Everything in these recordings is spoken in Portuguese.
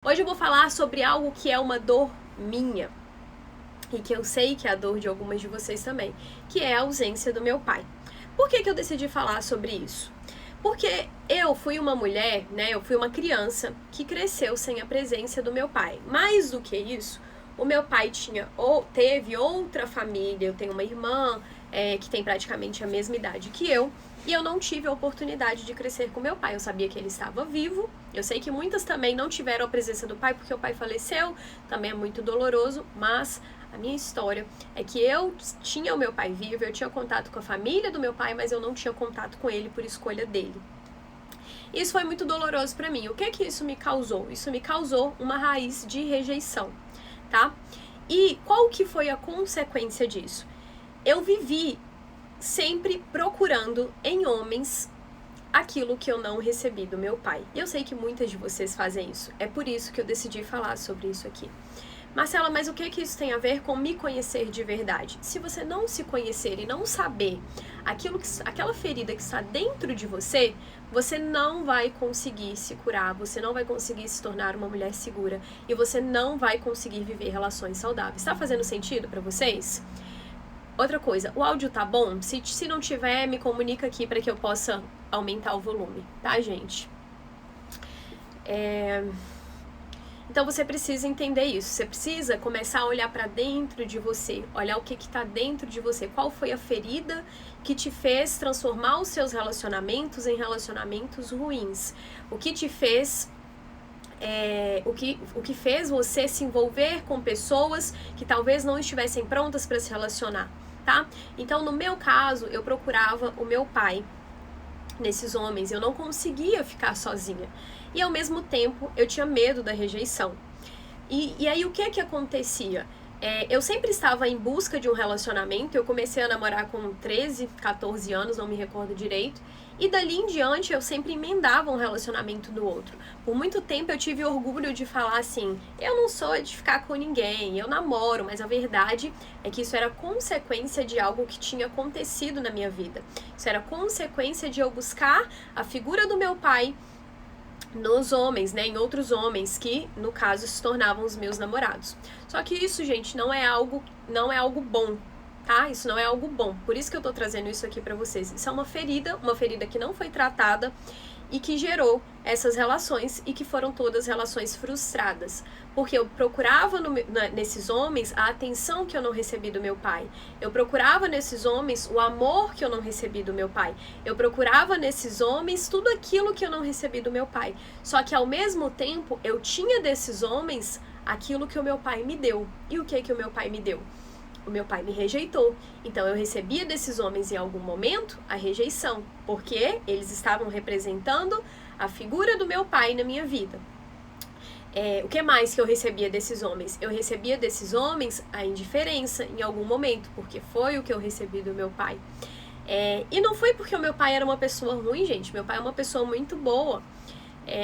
Hoje eu vou falar sobre algo que é uma dor minha e que eu sei que é a dor de algumas de vocês também, que é a ausência do meu pai. Por que eu decidi falar sobre isso? Porque eu fui uma mulher, né, eu fui uma criança que cresceu sem a presença do meu pai. Mais do que isso, o meu pai teve outra família, eu tenho uma irmã que tem praticamente a mesma idade que eu, e eu não tive a oportunidade de crescer com meu pai. Eu sabia que ele estava vivo, eu sei que muitas também não tiveram a presença do pai porque o pai faleceu, também é muito doloroso, mas a minha história é que eu tinha o meu pai vivo, eu tinha contato com a família do meu pai, mas eu não tinha contato com ele por escolha dele. Isso foi muito doloroso para mim. O que isso me causou? Isso me causou uma raiz de rejeição, tá? E qual que foi a consequência disso? Eu vivi sempre procurando em homens aquilo que eu não recebi do meu pai. E eu sei que muitas de vocês fazem isso. É por isso que eu decidi falar sobre isso aqui. Marcela, mas o que isso tem a ver com me conhecer de verdade? Se você não se conhecer e não saber aquela ferida que está dentro de você, você não vai conseguir se curar, você não vai conseguir se tornar uma mulher segura e você não vai conseguir viver relações saudáveis. Está fazendo sentido para vocês? Outra coisa, o áudio tá bom? Se não tiver, me comunica aqui para que eu possa aumentar o volume, tá, gente? Então você precisa entender isso, você precisa começar a olhar para dentro de você, olhar o que está dentro de você, qual foi a ferida que te fez transformar os seus relacionamentos em relacionamentos ruins, o que te fez, o que fez você se envolver com pessoas que talvez não estivessem prontas para se relacionar, tá? Então no meu caso, eu procurava o meu pai nesses homens, eu não conseguia ficar sozinha. E ao mesmo tempo, eu tinha medo da rejeição. E aí, o que acontecia? Eu sempre estava em busca de um relacionamento, eu comecei a namorar com 13, 14 anos, não me recordo direito, e dali em diante eu sempre emendava um relacionamento no outro. Por muito tempo eu tive orgulho de falar assim, eu não sou de ficar com ninguém, eu namoro, mas a verdade é que isso era consequência de algo que tinha acontecido na minha vida. Isso era consequência de eu buscar a figura do meu pai nos homens, né, em outros homens que, no caso, se tornavam os meus namorados. Só que isso, gente, não é algo bom, tá? Isso não é algo bom. Por isso que eu tô trazendo isso aqui pra vocês. Isso é uma ferida que não foi tratada e que gerou essas relações e que foram todas relações frustradas. Porque eu procurava nesses homens a atenção que eu não recebi do meu pai. Eu procurava nesses homens o amor que eu não recebi do meu pai. Eu procurava nesses homens tudo aquilo que eu não recebi do meu pai. Só que ao mesmo tempo eu tinha desses homens aquilo que o meu pai me deu. E o que o meu pai me deu? O meu pai me rejeitou, então eu recebia desses homens em algum momento a rejeição, porque eles estavam representando a figura do meu pai na minha vida. O que mais que eu recebia desses homens? Eu recebia desses homens a indiferença em algum momento, porque foi o que eu recebi do meu pai. E não foi porque o meu pai era uma pessoa ruim, gente, meu pai é uma pessoa muito boa.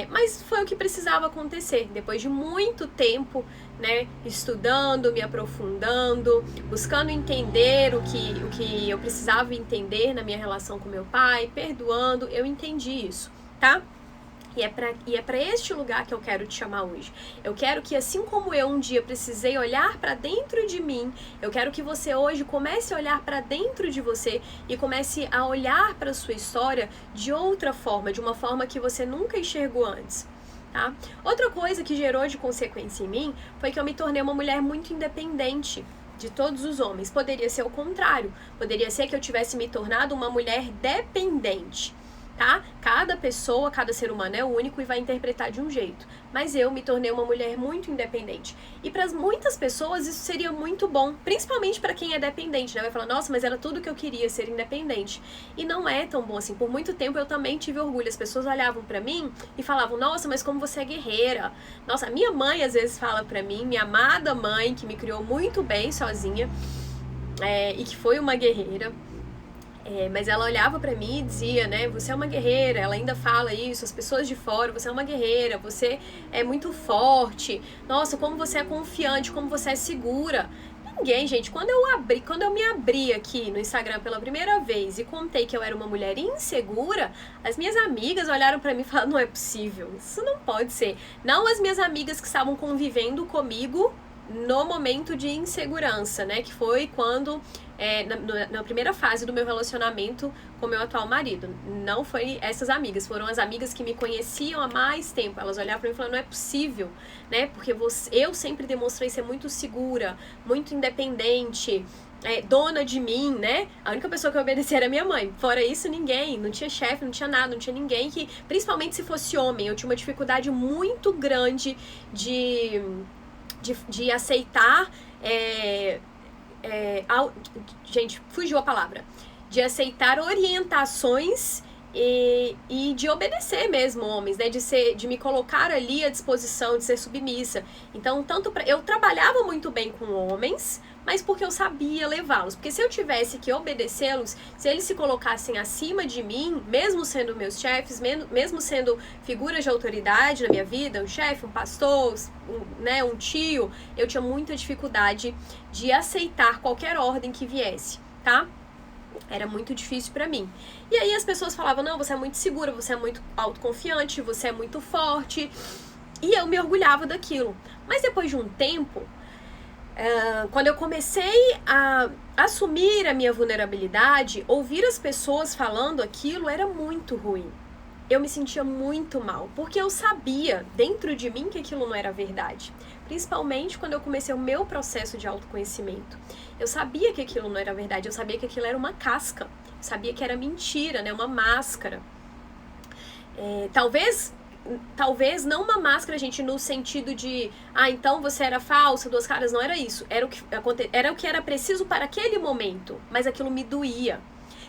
Mas foi o que precisava acontecer, depois de muito tempo, né, estudando, me aprofundando, buscando entender o que eu precisava entender na minha relação com meu pai, perdoando, eu entendi isso, tá? E é pra este lugar que eu quero te chamar hoje. Eu quero que, assim como eu um dia precisei olhar para dentro de mim, eu quero que você hoje comece a olhar para dentro de você e comece a olhar para sua história de outra forma, de uma forma que você nunca enxergou antes. Tá? Outra coisa que gerou de consequência em mim foi que eu me tornei uma mulher muito independente de todos os homens. Poderia ser o contrário. Poderia ser que eu tivesse me tornado uma mulher dependente. Tá? Cada pessoa, cada ser humano é único e vai interpretar de um jeito. Mas eu me tornei uma mulher muito independente. E para muitas pessoas isso seria muito bom, principalmente para quem é dependente, né? Vai falar, nossa, mas era tudo que eu queria, ser independente. E não é tão bom assim. Por muito tempo eu também tive orgulho. As pessoas olhavam para mim e falavam, nossa, mas como você é guerreira. Nossa, a minha mãe às vezes fala para mim, minha amada mãe, que me criou muito bem sozinha, e que foi uma guerreira. Mas ela olhava pra mim e dizia, né, você é uma guerreira, ela ainda fala isso, as pessoas de fora, você é uma guerreira, você é muito forte, nossa, como você é confiante, como você é segura. Ninguém, gente. Quando eu me abri aqui no Instagram pela primeira vez e contei que eu era uma mulher insegura, as minhas amigas olharam pra mim e falaram, não é possível, isso não pode ser. Não as minhas amigas que estavam convivendo comigo no momento de insegurança, né? Que foi quando, na primeira fase do meu relacionamento com meu atual marido. Não foi essas amigas, foram as amigas que me conheciam há mais tempo. Elas olharam pra mim e falaram, não é possível, né? Porque eu sempre demonstrei ser muito segura, muito independente, dona de mim, né? A única pessoa que eu obedecia era minha mãe. Fora isso, ninguém. Não tinha chefe, não tinha nada, não tinha ninguém que... Principalmente se fosse homem. Eu tinha uma dificuldade muito grande de aceitar... gente, fugiu a palavra. De aceitar orientações e de obedecer mesmo homens, né? De me colocar ali à disposição, de ser submissa. Então, eu trabalhava muito bem com homens, mas porque eu sabia levá-los. Porque se eu tivesse que obedecê-los, se eles se colocassem acima de mim, mesmo sendo meus chefes, mesmo sendo figuras de autoridade na minha vida, um chefe, um pastor, um tio, eu tinha muita dificuldade de aceitar qualquer ordem que viesse, tá? Era muito difícil pra mim. E aí as pessoas falavam, não, você é muito segura, você é muito autoconfiante, você é muito forte. E eu me orgulhava daquilo. Mas depois de um tempo, quando eu comecei a assumir a minha vulnerabilidade, ouvir as pessoas falando aquilo era muito ruim. Eu me sentia muito mal, porque eu sabia dentro de mim que aquilo não era verdade. Principalmente quando eu comecei o meu processo de autoconhecimento. Eu sabia que aquilo não era verdade, eu sabia que aquilo era uma casca. Eu sabia que era mentira, né? Uma máscara. Talvez não uma máscara, gente, no sentido de então você era falsa, duas caras, não era isso. Era o que era preciso para aquele momento, mas aquilo me doía.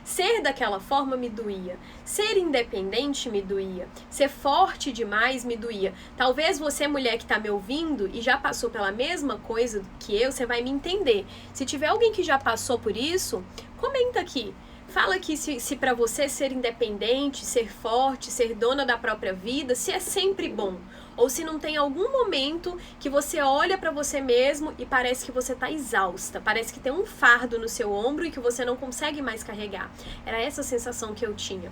Ser daquela forma me doía. Ser independente me doía. Ser forte demais me doía. Talvez você, mulher que está me ouvindo e já passou pela mesma coisa que eu, você vai me entender. Se tiver alguém que já passou por isso, comenta aqui. Fala aqui se para você ser independente, ser forte, ser dona da própria vida, se é sempre bom. Ou se não tem algum momento que você olha pra você mesmo e parece que você tá exausta. Parece que tem um fardo no seu ombro e que você não consegue mais carregar. Era essa sensação que eu tinha.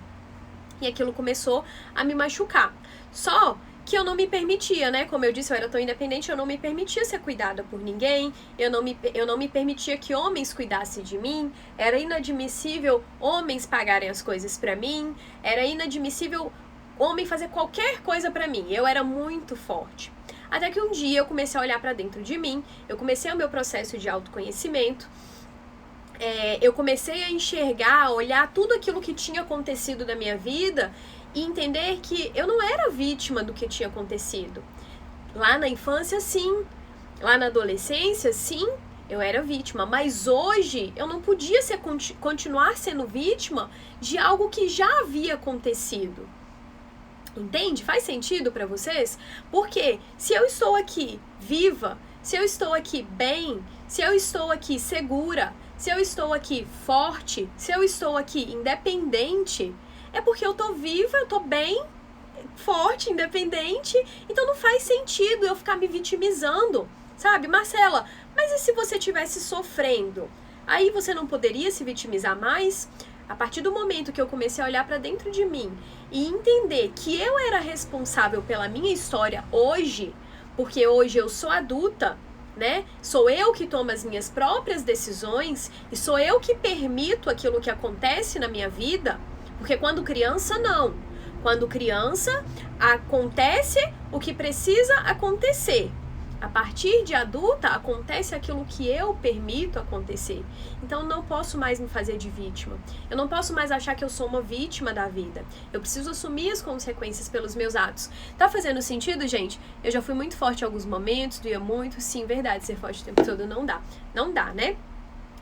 E aquilo começou a me machucar. Só que eu não me permitia, né? Como eu disse, eu era tão independente, eu não me permitia ser cuidada por ninguém. Eu não me permitia que homens cuidassem de mim. Era inadmissível homens pagarem as coisas pra mim. Era inadmissível homem fazer qualquer coisa pra mim. Eu era muito forte. Até que um dia eu comecei a olhar pra dentro de mim, eu comecei o meu processo de autoconhecimento, eu comecei a enxergar, a olhar tudo aquilo que tinha acontecido na minha vida e entender que eu não era vítima do que tinha acontecido. Lá na infância, sim. Lá na adolescência, sim, eu era vítima. Mas hoje eu não podia continuar sendo vítima de algo que já havia acontecido. Entende? Faz sentido pra vocês? Porque se eu estou aqui viva, se eu estou aqui bem, se eu estou aqui segura, se eu estou aqui forte, se eu estou aqui independente, é porque eu tô viva, eu tô bem, forte, independente, então não faz sentido eu ficar me vitimizando, sabe? Marcela, mas e se você estivesse sofrendo? Aí você não poderia se vitimizar mais? A partir do momento que eu comecei a olhar pra dentro de mim e entender que eu era responsável pela minha história hoje, porque hoje eu sou adulta, né? Sou eu que tomo as minhas próprias decisões e sou eu que permito aquilo que acontece na minha vida, porque quando criança, não. Quando criança, acontece o que precisa acontecer. A partir de adulta, acontece aquilo que eu permito acontecer. Então, eu não posso mais me fazer de vítima. Eu não posso mais achar que eu sou uma vítima da vida. Eu preciso assumir as consequências pelos meus atos. Tá fazendo sentido, gente? Eu já fui muito forte em alguns momentos, doía muito. Sim, verdade, ser forte o tempo todo não dá. Não dá, né?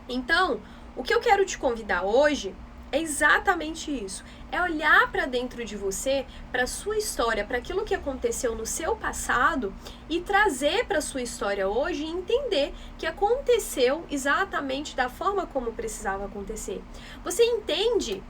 Então, o que eu quero te convidar hoje é exatamente isso. É olhar para dentro de você, para sua história, para aquilo que aconteceu no seu passado e trazer para sua história hoje e entender que aconteceu exatamente da forma como precisava acontecer. Você entende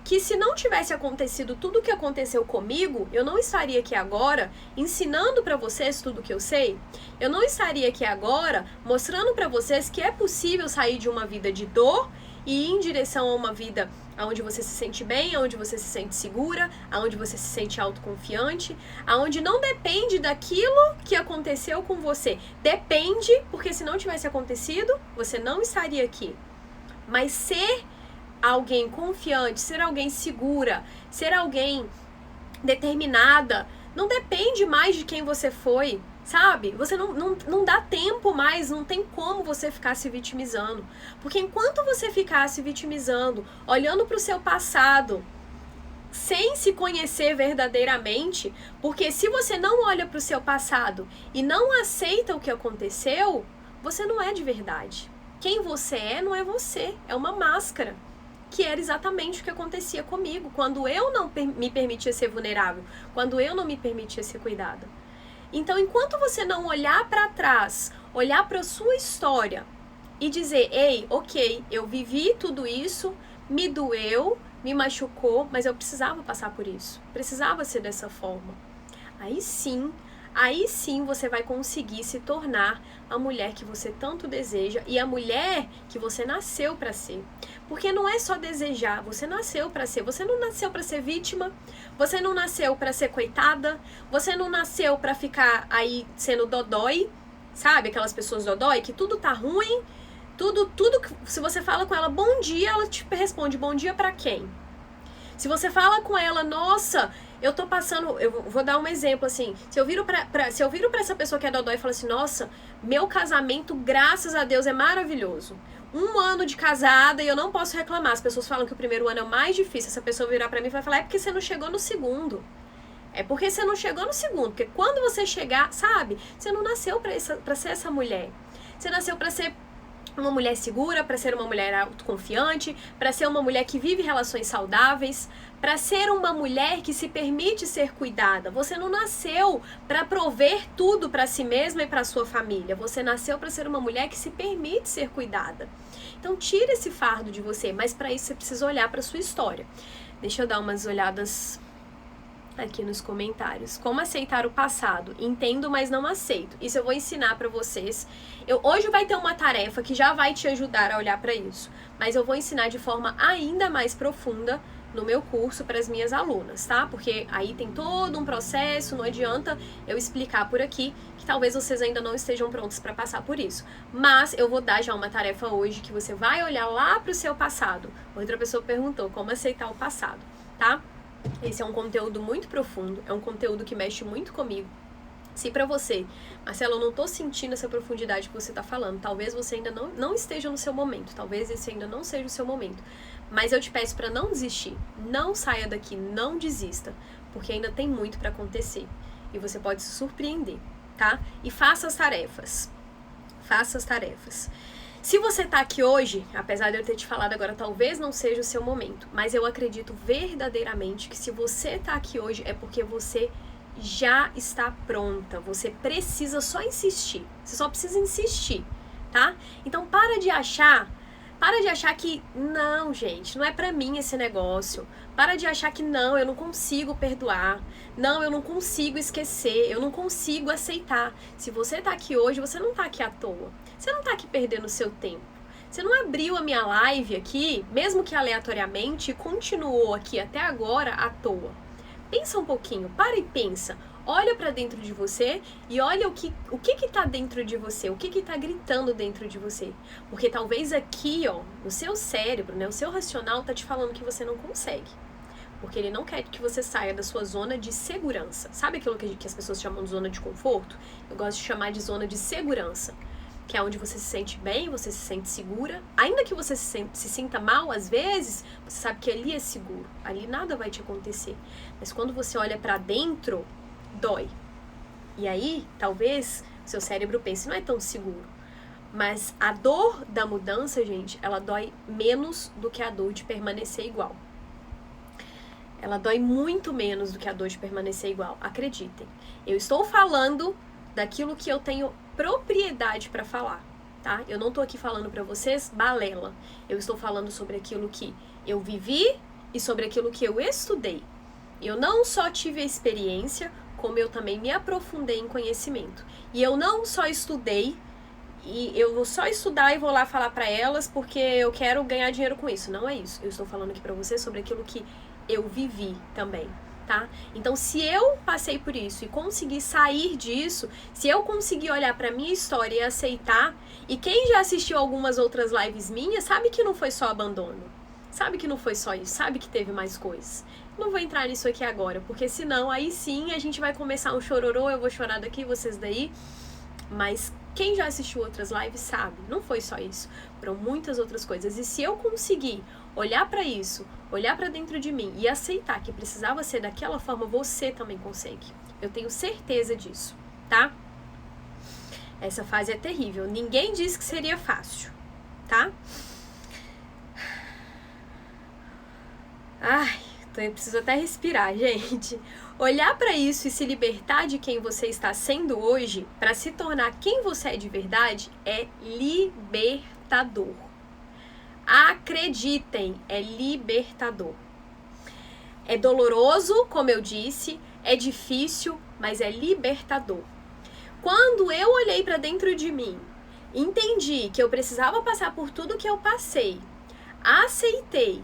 que se não tivesse acontecido tudo o que aconteceu comigo, eu não estaria aqui agora ensinando para vocês tudo que eu sei. Eu não estaria aqui agora mostrando para vocês que é possível sair de uma vida de dor e ir em direção a uma vida onde você se sente bem, onde você se sente segura, onde você se sente autoconfiante, onde não depende daquilo que aconteceu com você. Depende, porque se não tivesse acontecido, você não estaria aqui. Mas ser alguém confiante, ser alguém segura, ser alguém determinada, não depende mais de quem você foi, sabe? Você não dá tempo mais, não tem como você ficar se vitimizando. Porque enquanto você ficar se vitimizando, olhando para o seu passado, sem se conhecer verdadeiramente, porque se você não olha para o seu passado e não aceita o que aconteceu, você não é de verdade. Quem você é não é você, é uma máscara. Que era exatamente o que acontecia comigo, quando eu não me permitia ser vulnerável, quando eu não me permitia ser cuidada. Então, enquanto você não olhar para trás, olhar para a sua história e dizer, ei, ok, eu vivi tudo isso, me doeu, me machucou, mas eu precisava passar por isso, precisava ser dessa forma. Aí sim você vai conseguir se tornar a mulher que você tanto deseja e a mulher que você nasceu para ser. Porque não é só desejar, você nasceu para ser. Você não nasceu para ser vítima, você não nasceu para ser coitada, você não nasceu para ficar aí sendo dodói, sabe? Aquelas pessoas dodói que tudo tá ruim, tudo, se você fala com ela bom dia, ela te responde bom dia para quem? Se você fala com ela, nossa, eu tô passando, eu vou dar um exemplo assim, se eu viro pra essa pessoa que é dodói e falo assim, nossa, meu casamento, graças a Deus, é maravilhoso. 1 ano de casada e eu não posso reclamar. As pessoas falam que o primeiro ano é o mais difícil. Essa pessoa virar pra mim e vai falar, é porque você não chegou no segundo. É porque você não chegou no segundo. Porque quando você chegar, sabe, você não nasceu pra ser essa mulher. Você nasceu pra ser uma mulher segura, para ser uma mulher autoconfiante, para ser uma mulher que vive relações saudáveis, para ser uma mulher que se permite ser cuidada. Você não nasceu para prover tudo para si mesma e para sua família. Você nasceu para ser uma mulher que se permite ser cuidada. Então tira esse fardo de você, mas para isso você precisa olhar para sua história. Deixa eu dar umas olhadas aqui nos comentários. Como aceitar o passado? Entendo, mas não aceito. Isso eu vou ensinar pra vocês. Hoje vai ter uma tarefa que já vai te ajudar a olhar pra isso, mas eu vou ensinar de forma ainda mais profunda no meu curso para as minhas alunas, tá? Porque aí tem todo um processo, não adianta eu explicar por aqui, que talvez vocês ainda não estejam prontos para passar por isso. Mas eu vou dar já uma tarefa hoje que você vai olhar lá pro seu passado. Outra pessoa perguntou como aceitar o passado, tá? Esse é um conteúdo muito profundo, é um conteúdo que mexe muito comigo. Se pra você, Marcela, eu não tô sentindo essa profundidade que você tá falando, talvez você ainda não esteja no seu momento, talvez esse ainda não seja o seu momento, mas eu te peço pra não desistir, não saia daqui, não desista, porque ainda tem muito pra acontecer e você pode se surpreender, tá? E faça as tarefas, faça as tarefas. Se você tá aqui hoje, apesar de eu ter te falado agora, talvez não seja o seu momento, mas eu acredito verdadeiramente que se você tá aqui hoje é porque você já está pronta, você precisa só insistir, você só precisa insistir, tá? Então para de achar que não, gente, não é pra mim esse negócio, para de achar que não, eu não consigo perdoar, não, eu não consigo esquecer, eu não consigo aceitar. Se você tá aqui hoje, você não tá aqui à toa, você não tá aqui perdendo o seu tempo. Você não abriu a minha live aqui, mesmo que aleatoriamente, e continuou aqui até agora à toa. Pensa um pouquinho, para e pensa. Olha pra dentro de você e olha o que tá dentro de você, o que tá gritando dentro de você. Porque talvez aqui, ó, no seu cérebro, né, o seu racional tá te falando que você não consegue. Porque ele não quer que você saia da sua zona de segurança. Sabe aquilo que as pessoas chamam de zona de conforto? Eu gosto de chamar de zona de segurança. Que é onde você se sente bem, você se sente segura. Ainda que você se sinta mal, às vezes, você sabe que ali é seguro. Ali nada vai te acontecer. Mas quando você olha pra dentro, dói. E aí, talvez, seu cérebro pense, não é tão seguro. Mas a dor da mudança, gente, ela dói menos do que a dor de permanecer igual. Ela dói muito menos do que a dor de permanecer igual. Acreditem. Eu estou falando daquilo que eu tenho propriedade para falar, tá? Eu não tô aqui falando para vocês balela. Eu estou falando sobre aquilo que eu vivi e sobre aquilo que eu estudei. Eu não só tive a experiência, como eu também me aprofundei em conhecimento. E eu não só estudei, e eu vou só estudar e vou lá falar para elas porque eu quero ganhar dinheiro com isso. Não é isso. Eu estou falando aqui para você sobre aquilo que eu vivi também, tá? Então, se eu passei por isso e consegui sair disso, se eu conseguir olhar para minha história e aceitar, e quem já assistiu algumas outras lives minhas sabe que não foi só abandono. Sabe que não foi só isso, sabe que teve mais coisas. Não vou entrar nisso aqui agora, porque senão aí sim a gente vai começar um chororô, eu vou chorar daqui, vocês daí. Mas quem já assistiu outras lives sabe, não foi só isso, foram muitas outras coisas. E se eu conseguir olhar para isso, olhar para dentro de mim e aceitar que precisava ser daquela forma, você também consegue. Eu tenho certeza disso, tá? Essa fase é terrível. Ninguém disse que seria fácil, tá? Ai, então eu preciso até respirar, gente. Olhar para isso e se libertar de quem você está sendo hoje, para se tornar quem você é de verdade, é libertador. Acreditem, é libertador. É doloroso, como eu disse, é difícil, mas é libertador. Quando eu olhei para dentro de mim, entendi que eu precisava passar por tudo que eu passei, aceitei.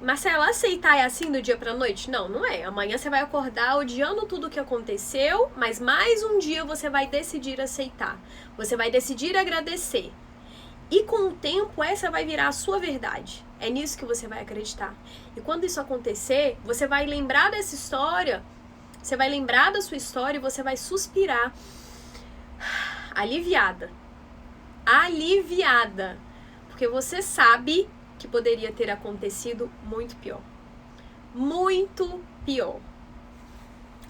Marcela, aceitar é assim do dia pra noite? Não, não é. Amanhã você vai acordar odiando tudo o que aconteceu, mas mais um dia você vai decidir aceitar. Você vai decidir agradecer. E com o tempo, essa vai virar a sua verdade. É nisso que você vai acreditar. E quando isso acontecer, você vai lembrar dessa história, você vai lembrar da sua história e você vai suspirar. Aliviada. Aliviada. Porque você sabe que poderia ter acontecido muito pior. Muito pior.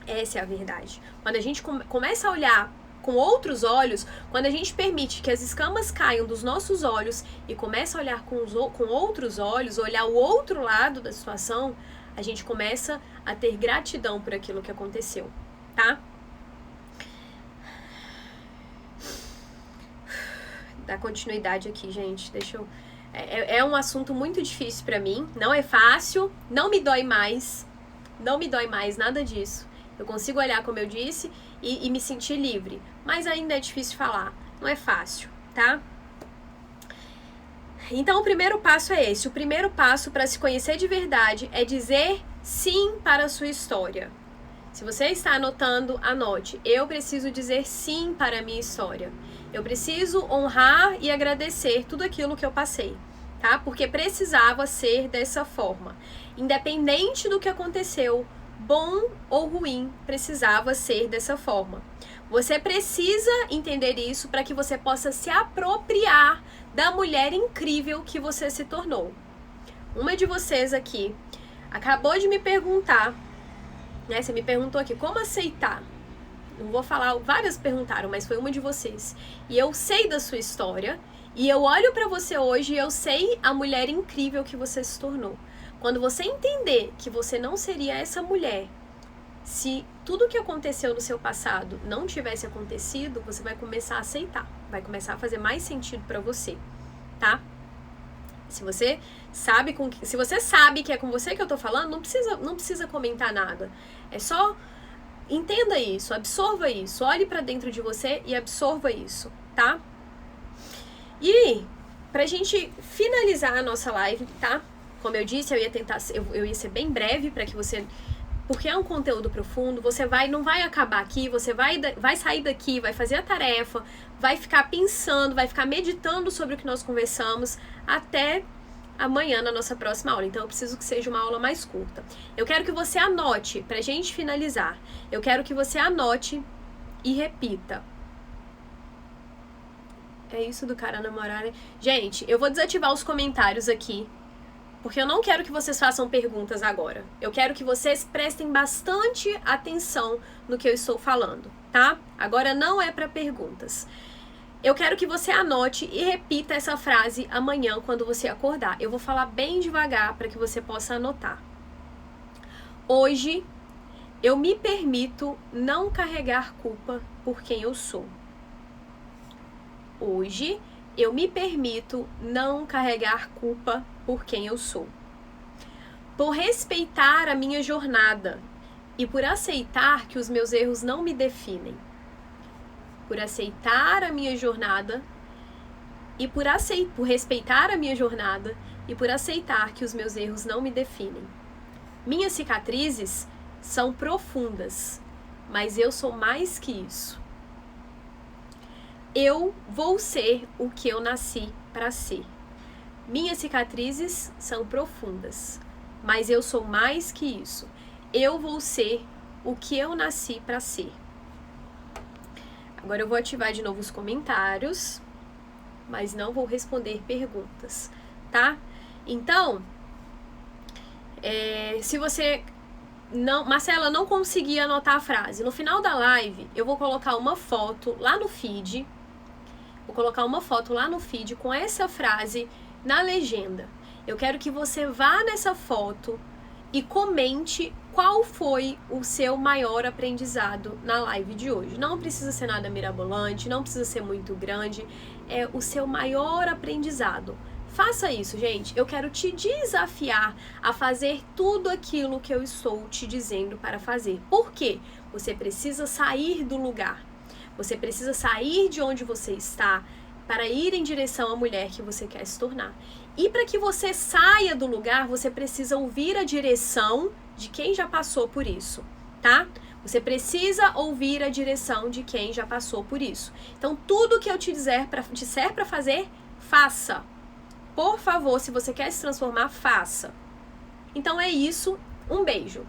Essa é a verdade. Quando a gente começa a olhar com outros olhos, quando a gente permite que as escamas caiam dos nossos olhos e começa a olhar com outros olhos, olhar o outro lado da situação, a gente começa a ter gratidão por aquilo que aconteceu, tá? Dá continuidade aqui, gente. Deixa eu... É um assunto muito difícil pra mim, não é fácil, não me dói mais, nada disso. Eu consigo olhar, como eu disse, e me sentir livre, mas ainda é difícil de falar, não é fácil, tá? Então o primeiro passo é esse, o primeiro passo para se conhecer de verdade é dizer sim para a sua história. Se você está anotando, anote. Eu preciso dizer sim para a minha história. Eu preciso honrar e agradecer tudo aquilo que eu passei, tá? Porque precisava ser dessa forma. Independente do que aconteceu, bom ou ruim, precisava ser dessa forma. Você precisa entender isso para que você possa se apropriar da mulher incrível que você se tornou. Uma de vocês aqui acabou de me perguntar, né? Você me perguntou aqui, como aceitar? Não vou falar, várias perguntaram, mas foi uma de vocês. E eu sei da sua história, e eu olho pra você hoje e eu sei a mulher incrível que você se tornou. Quando você entender que você não seria essa mulher, se tudo que aconteceu no seu passado não tivesse acontecido, você vai começar a aceitar, vai começar a fazer mais sentido pra você, tá? Se você sabe que é com você que eu tô falando, não precisa comentar nada. É só entenda isso, absorva isso, olhe pra dentro de você e absorva isso, tá? E pra gente finalizar a nossa live, tá? Como eu disse, eu ia ser bem breve para que você, porque é um conteúdo profundo, você não vai acabar aqui, você vai sair daqui, vai fazer a tarefa, vai ficar pensando, vai ficar meditando sobre o que nós conversamos até amanhã na nossa próxima aula. Então eu preciso que seja uma aula mais curta. Eu quero que você anote, pra gente finalizar, eu quero que você anote e repita. É isso do cara namorar, né? Gente, eu vou desativar os comentários aqui, porque eu não quero que vocês façam perguntas agora. Eu quero que vocês prestem bastante atenção no que eu estou falando, tá? Agora não é para perguntas. Eu quero que você anote e repita essa frase amanhã quando você acordar. Eu vou falar bem devagar para que você possa anotar. Hoje, eu me permito não carregar culpa por quem eu sou. Hoje, eu me permito não carregar culpa por quem eu sou. por respeitar a minha jornada e por aceitar que os meus erros não me definem. Por aceitar a minha jornada e por respeitar a minha jornada e por aceitar que os meus erros não me definem. Minhas cicatrizes são profundas, mas eu sou mais que isso. Eu vou ser o que eu nasci para ser. Minhas cicatrizes são profundas, mas eu sou mais que isso. Eu vou ser o que eu nasci para ser. Agora eu vou ativar de novo os comentários, mas não vou responder perguntas, tá? Então, se você não, Marcela, não consegui anotar a frase, no final da live eu vou colocar uma foto lá no feed, com essa frase na legenda. Eu quero que você vá nessa foto e comente qual foi o seu maior aprendizado na live de hoje. Não precisa ser nada mirabolante, não precisa ser muito grande, é o seu maior aprendizado. Faça isso, gente. Eu quero te desafiar a fazer tudo aquilo que eu estou te dizendo para fazer. Por quê? Você precisa sair do lugar. Você precisa sair de onde você está para ir em direção à mulher que você quer se tornar. E para que você saia do lugar, você precisa ouvir a direção de quem já passou por isso, tá? Você precisa ouvir a direção de quem já passou por isso. Então, tudo que eu te disser para fazer, faça. Por favor, se você quer se transformar, faça. Então é isso. Um beijo.